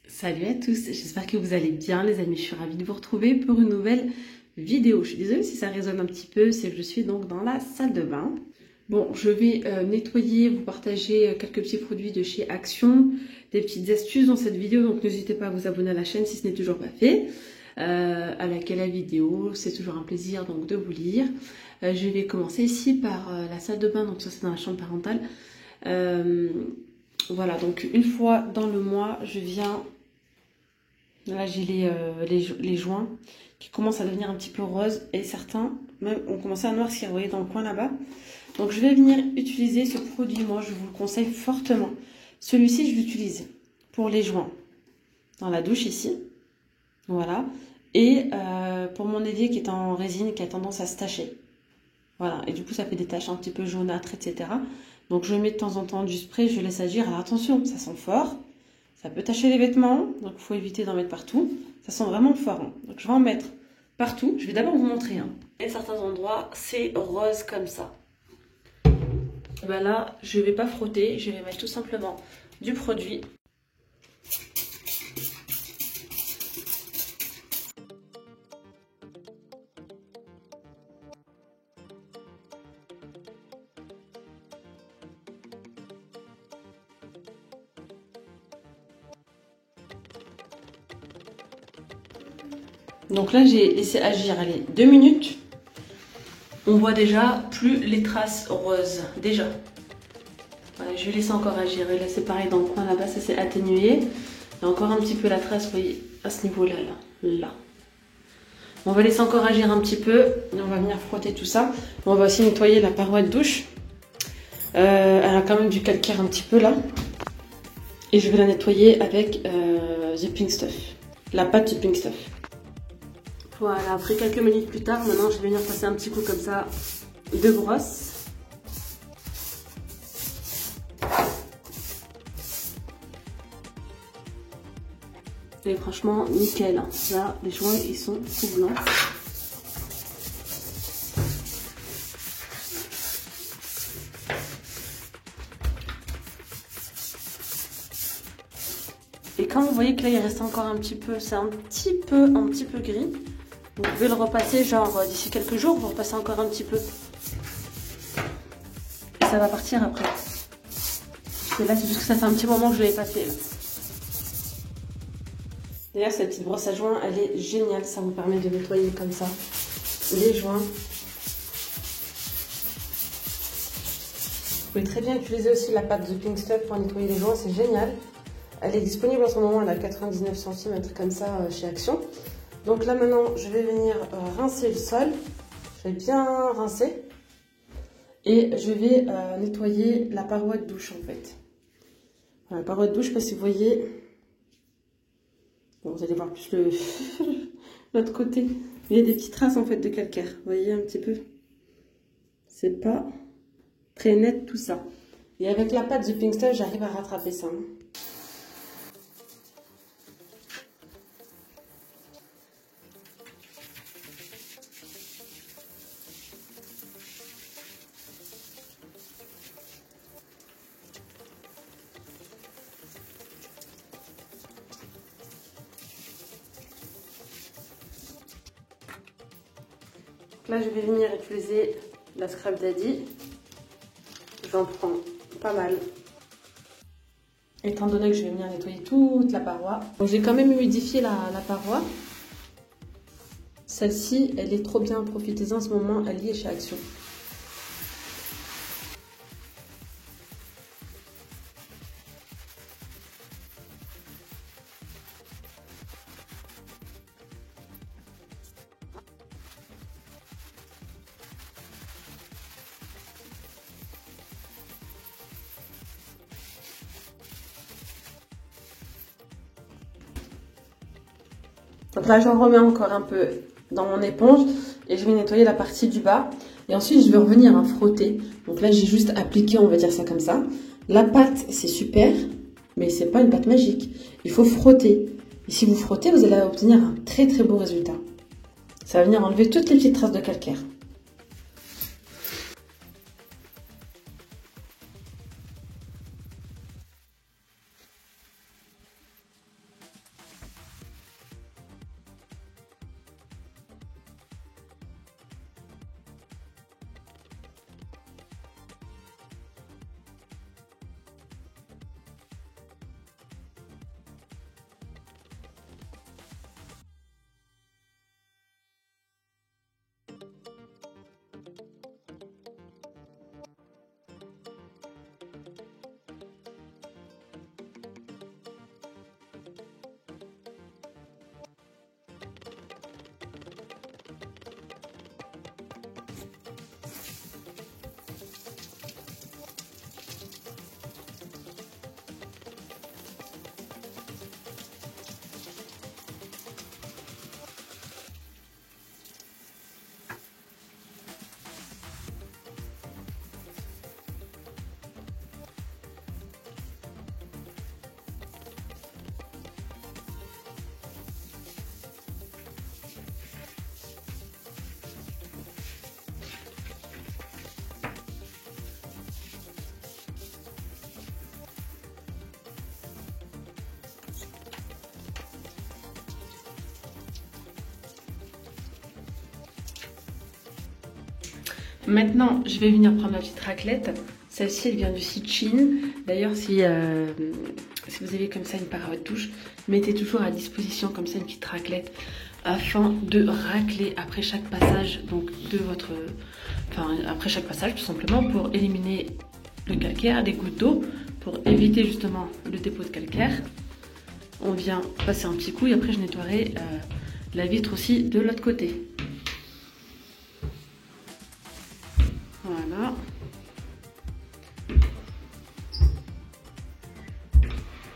Salut à tous, j'espère que vous allez bien les amis, je suis ravie de vous retrouver pour une nouvelle vidéo. Je suis désolée si ça résonne un petit peu, c'est que je suis donc dans la salle de bain. Bon, je vais nettoyer, vous partager quelques petits produits de chez Action, des petites astuces dans cette vidéo, donc n'hésitez pas à vous abonner à la chaîne si ce n'est toujours pas fait. À liker la vidéo, c'est toujours un plaisir donc de vous lire. Je vais commencer ici par la salle de bain, donc ça c'est dans la chambre parentale. Voilà, donc une fois dans le mois, je viens. Là, j'ai les joints qui commencent à devenir un petit peu roses et certains même ont commencé à noircir, vous voyez, dans le coin là-bas. Donc, je vais venir utiliser ce produit. Moi, je vous le conseille fortement. Celui-ci, je l'utilise pour les joints dans la douche ici. Voilà. Et pour mon évier qui est en résine, qui a tendance à se tacher. Voilà. Et du coup, ça fait des taches un petit peu jaunâtres, etc. Donc, je mets de temps en temps du spray, je laisse agir. Alors, attention, ça sent fort. Ça peut tacher les vêtements, donc il faut éviter d'en mettre partout. Ça sent vraiment fort. Hein. Donc je vais en mettre partout. Je vais d'abord vous montrer. Hein. Et certains endroits, c'est rose comme ça. Et ben là, je ne vais pas frotter. Je vais mettre tout simplement du produit. Donc là, j'ai laissé agir, allez, 2 minutes. On voit déjà plus les traces roses, déjà. Voilà, je vais laisser encore agir. Et là, c'est pareil, dans le coin là-bas, ça s'est atténué. Il y a encore un petit peu la trace, vous voyez, à ce niveau-là, là. On va laisser encore agir un petit peu. Et on va venir frotter tout ça. On va aussi nettoyer la paroi de douche. Elle a quand même du calcaire un petit peu là. Et je vais la nettoyer avec The Pink Stuff. La pâte The Pink Stuff. Voilà, après quelques minutes plus tard, maintenant je vais venir passer un petit coup comme ça de brosse. Et franchement, nickel. Hein. Là, les joints, ils sont tout blancs. Et quand vous voyez que là, il reste encore un petit peu, c'est un petit peu gris. Vous pouvez le repasser genre d'ici quelques jours, vous repassez encore un petit peu. Et ça va partir après. Parce que là, c'est juste que ça fait un petit moment que je ne l'avais pas fait. D'ailleurs, cette petite brosse à joints, elle est géniale. Ça vous permet de nettoyer comme ça les joints. Vous pouvez très bien utiliser aussi la pâte The Pink Stuff pour nettoyer les joints, c'est génial. Elle est disponible en ce moment, elle a 99 centimes, un truc comme ça chez Action. Donc là maintenant, je vais venir rincer le sol. Je vais bien rincer. Et je vais nettoyer la paroi de douche en fait. Voilà, la paroi de douche, parce que vous voyez... Bon, vous allez voir plus l'autre côté. Il y a des petites traces en fait de calcaire. Vous voyez un petit peu. C'est pas très net tout ça. Et avec la pâte The Pink Stuff, j'arrive à rattraper ça. Là, je vais venir utiliser la Scrub Daddy. J'en prends pas mal. Étant donné que je vais venir nettoyer toute la paroi. Donc, j'ai quand même humidifié la paroi. Celle-ci, elle est trop bien. Profitez-en en ce moment, elle y est chez Action. Donc là, j'en remets encore un peu dans mon éponge et je vais nettoyer la partie du bas. Et ensuite, je vais revenir à frotter. Donc là, j'ai juste appliqué, on va dire ça comme ça. La pâte, c'est super, mais c'est pas une pâte magique. Il faut frotter. Et si vous frottez, vous allez obtenir un très très beau résultat. Ça va venir enlever toutes les petites traces de calcaire. Maintenant, je vais venir prendre la petite raclette. Celle-ci, elle vient du site Shein. D'ailleurs, si vous avez comme ça une parotte douche, mettez toujours à disposition comme ça une petite raclette afin de racler après chaque passage, donc après chaque passage tout simplement pour éliminer le calcaire, des gouttes d'eau, pour éviter justement le dépôt de calcaire. On vient passer un petit coup et après je nettoierai la vitre aussi de l'autre côté. Voilà.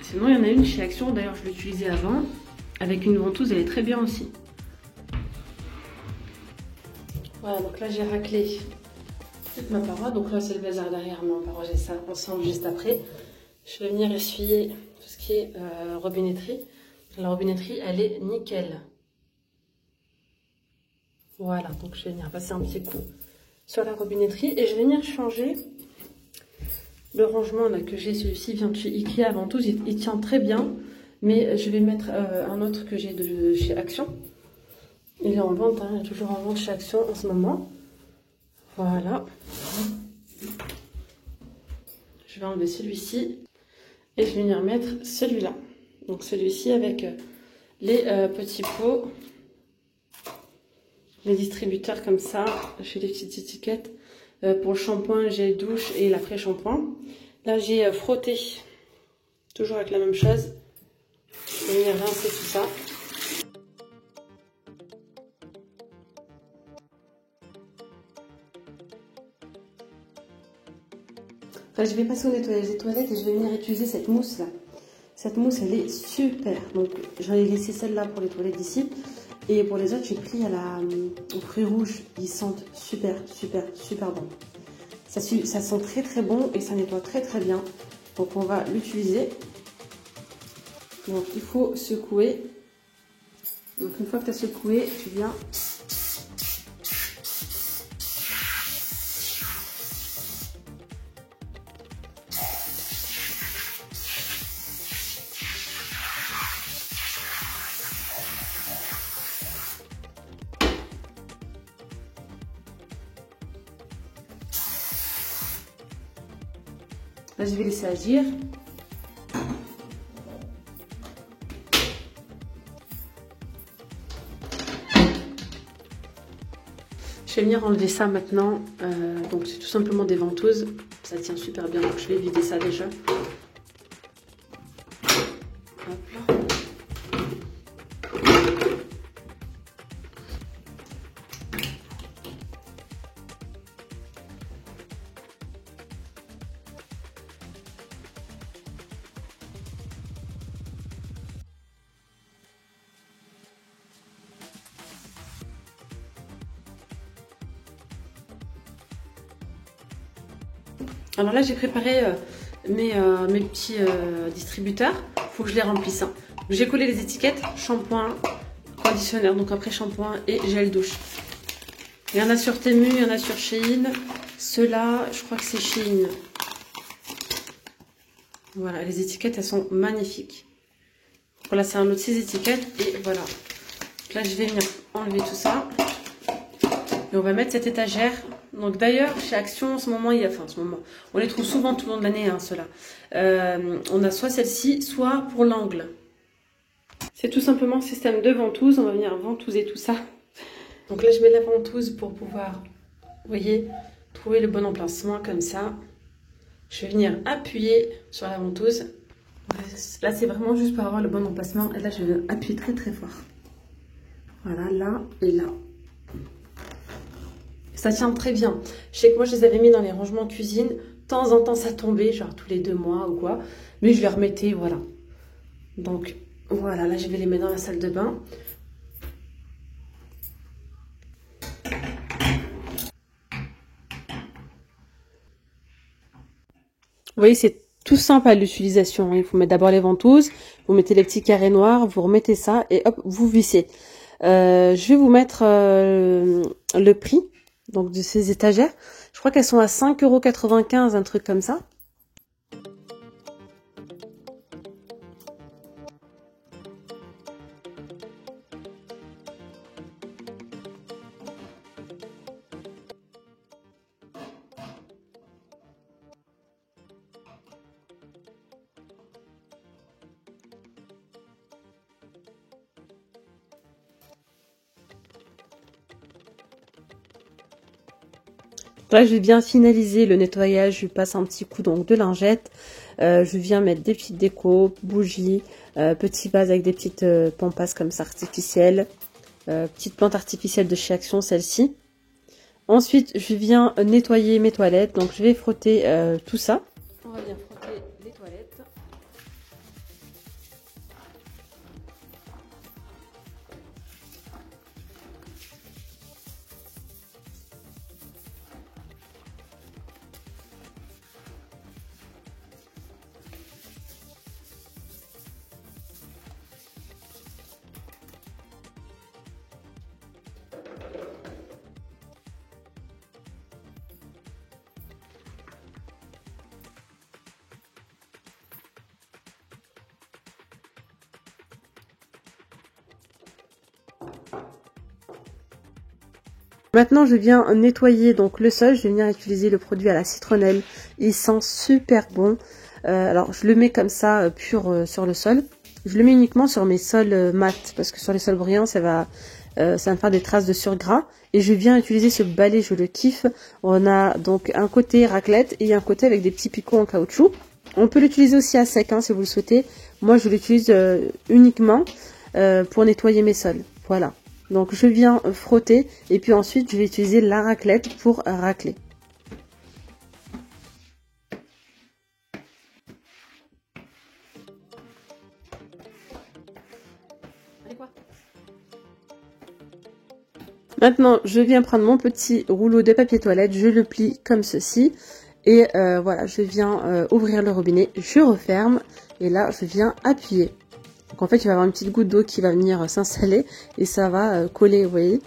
Sinon, il y en a une chez Action, d'ailleurs je l'utilisais avant, avec une ventouse, elle est très bien aussi. Voilà, donc là j'ai raclé toute ma paroi, donc là c'est le bazar derrière, mais on va ranger ça ensemble juste après. Je vais venir essuyer tout ce qui est robinetterie. La robinetterie, elle est nickel. Voilà, donc je vais venir passer un petit coup sur la robinetterie et je vais venir changer le rangement là que j'ai. Celui-ci vient de chez Ikea avant tout, il tient très bien, mais je vais mettre un autre que j'ai de chez Action. Il est en vente, hein, il est toujours en vente chez Action en ce moment. Voilà. Je vais enlever celui-ci et je vais venir mettre celui-là. Donc celui-ci avec les petits pots, les distributeurs comme ça. J'ai des petites étiquettes pour le shampoing, gel douche et l'après-shampoing. Là j'ai frotté, toujours avec la même chose. Je vais venir rincer tout ça. Enfin, je vais passer au nettoyage des toilettes et je vais venir utiliser cette mousse là. Cette mousse elle est super. Donc j'en ai laissé celle-là pour les toilettes d'ici. Et pour les autres, j'ai pris au fruits rouges. Ils sentent super, super, super bon. Ça sent très très bon et ça nettoie très très bien. Donc on va l'utiliser. Donc il faut secouer. Donc une fois que tu as secoué, tu viens. Là, je vais laisser agir. Je vais venir enlever ça maintenant. Donc c'est tout simplement des ventouses. Ça tient super bien. Donc je vais vider ça déjà. Hop là. Alors là, j'ai préparé mes petits distributeurs. Il faut que je les remplisse. Hein. J'ai collé les étiquettes shampoing, conditionneur, donc après shampoing et gel douche. Il y en a sur Temu, il y en a sur Shein. Ceux-là, je crois que c'est Shein. Voilà, les étiquettes, elles sont magnifiques. Voilà, c'est un lot de 6 étiquettes. Et voilà. Là, je vais venir enlever tout ça. Et on va mettre cette étagère. Donc d'ailleurs, chez Action, en ce moment, on les trouve souvent tout le long de l'année, hein, ceux-là. On a soit celle-ci, soit pour l'angle. C'est tout simplement un système de ventouse. On va venir ventouser tout ça. Donc là, je mets la ventouse pour pouvoir, vous voyez, trouver le bon emplacement comme ça. Je vais venir appuyer sur la ventouse. Là, c'est vraiment juste pour avoir le bon emplacement. Et là, je vais appuyer très très fort. Voilà, là et là. Ça tient très bien. Je sais que moi, je les avais mis dans les rangements cuisine. De temps en temps, ça tombait, genre tous les 2 mois ou quoi. Mais je les remettais, voilà. Donc, voilà, là, je vais les mettre dans la salle de bain. Vous voyez, c'est tout simple à l'utilisation. Il faut mettre d'abord les ventouses, vous mettez les petits carrés noirs, vous remettez ça et hop, vous vissez. Je vais vous mettre le prix donc de ces étagères. Je crois qu'elles sont à 5,95 €, un truc comme ça. Là, je vais bien finaliser le nettoyage. Je passe un petit coup donc de lingette. Je viens mettre des petites décos, bougies, petits vases avec des petites pompasses comme ça artificielles. Petite plante artificielle de chez Action, celle-ci. Ensuite, je viens nettoyer mes toilettes. Donc, je vais frotter tout ça. On va bien frotter les toilettes. Maintenant, je viens nettoyer donc le sol. Je vais venir utiliser le produit à la citronnelle. Il sent super bon. Alors, je le mets comme ça, pur sur le sol. Je le mets uniquement sur mes sols mat, parce que sur les sols brillants, ça va me faire des traces de surgras. Et je viens utiliser ce balai, je le kiffe. On a donc un côté raclette et un côté avec des petits picots en caoutchouc. On peut l'utiliser aussi à sec, hein, si vous le souhaitez. Moi, je l'utilise uniquement pour nettoyer mes sols. Voilà. Donc je viens frotter et puis ensuite je vais utiliser la raclette pour racler. Maintenant je viens prendre mon petit rouleau de papier toilette, je le plie comme ceci. Et voilà, je viens ouvrir le robinet, je referme et là je viens appuyer. Donc en fait il va y avoir une petite goutte d'eau qui va venir s'installer et ça va coller, vous voyez.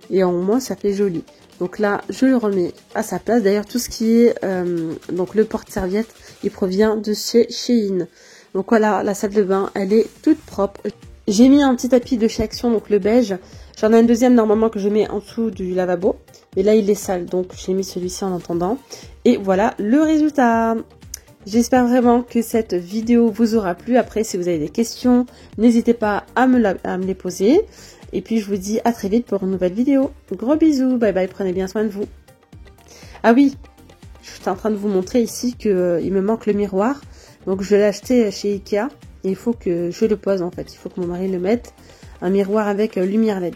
Et au moins ça fait joli. Donc là je le remets à sa place. D'ailleurs tout ce qui est donc le porte-serviette, il provient de chez Shein. Donc voilà, la salle de bain elle est toute propre. J'ai mis un petit tapis de chez Action, donc le beige. J'en ai un deuxième normalement que je mets en dessous du lavabo. Mais là il est sale, donc j'ai mis celui-ci en attendant. Et voilà le résultat. J'espère vraiment que cette vidéo vous aura plu. Après, si vous avez des questions, n'hésitez pas à me les poser. Et puis, je vous dis à très vite pour une nouvelle vidéo. Gros bisous, bye bye, prenez bien soin de vous. Ah oui, je suis en train de vous montrer ici que il me manque le miroir. Donc, je l'ai acheté chez Ikea. Et il faut que je le pose en fait. Il faut que mon mari le mette. Un miroir avec lumière LED.